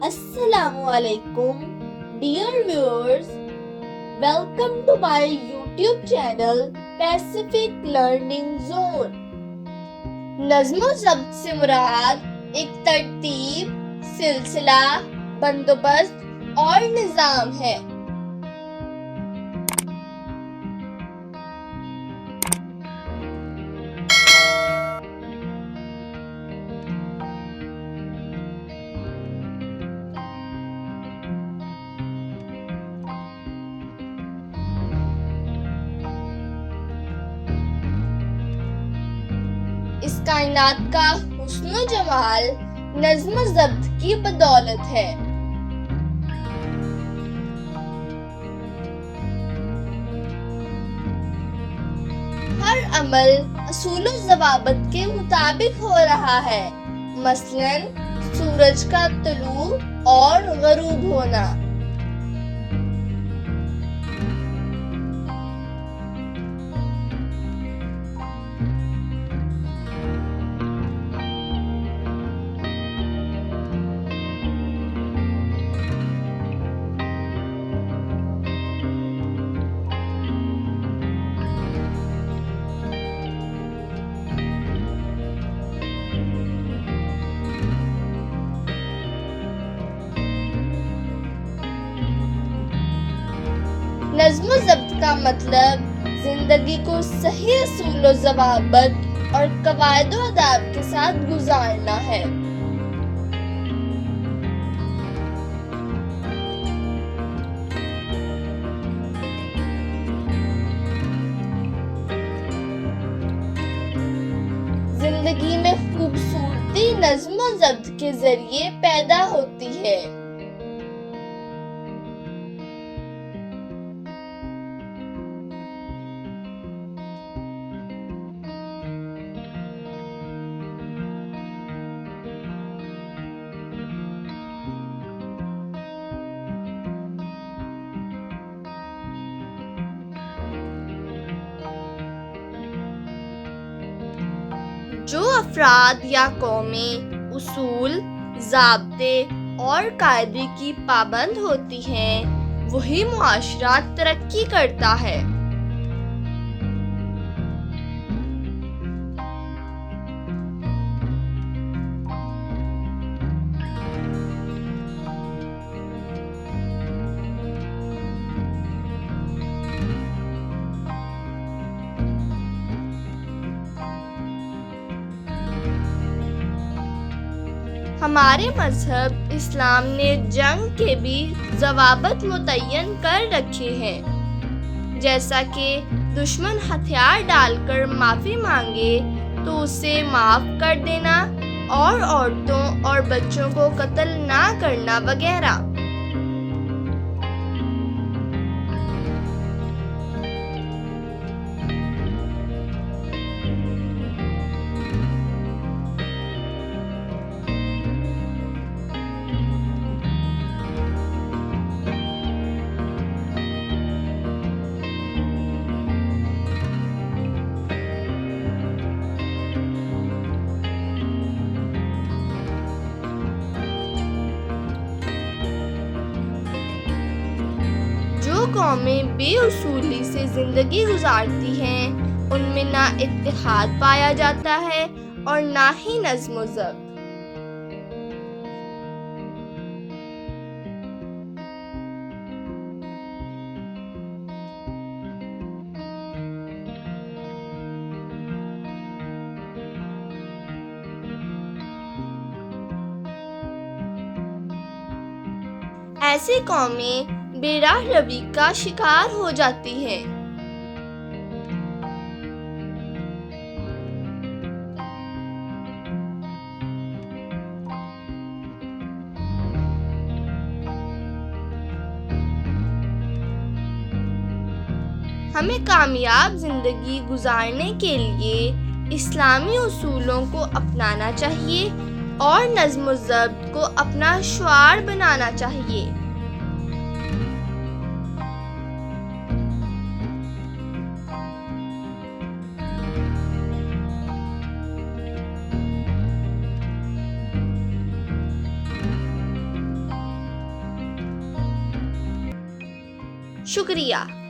Assalamualaikum, dear viewers. Welcome to my YouTube channel Pacific Learning Zone. नज़्म ज़ब्त से मुराद एक तरतीब, सिलसिला, बंदोबस्त और निज़ाम है। इस कायनात का हुस्न जमाल नज़्म ज़ब्त की बदौलत है। हर अमल असूल ज़वाबित के मुताबिक हो रहा है, मसलन सूरज का तुलू और ग़ुरूब होना। नज़्म ज़ब्त का मतलब जिंदगी को सही असूल व ज़वाबित और कवायद व आदाब के साथ गुजारना है। जिंदगी में खूबसूरती नज़्म ज़ब्त के जरिए पैदा होती है। जो अफराद या कौमें उसूल, ज़ाब्ते और कायदे की पाबंद होती हैं, वही मुआशरा तरक्की करता है। हमारे मजहब इस्लाम ने जंग के भी ज़वाबित मुतय्यन कर रखे हैं, जैसा कि दुश्मन हथियार डालकर माफ़ी मांगे तो उसे माफ़ कर देना और औरतों और बच्चों को कत्ल ना करना वगैरह। जो कौमें बेउसूली से जिंदगी गुजारती हैं, उनमें ना इत्तेहाद पाया जाता है और ना ही नज़्म ज़ब्त। ऐसी कौमें बेराह रवी का शिकार हो जाती हैं। हमें कामयाब जिंदगी गुजारने के लिए इस्लामी उसूलों को अपनाना चाहिए और नज़्म ज़ब्त को अपना शुआर बनाना चाहिए। शुक्रिया।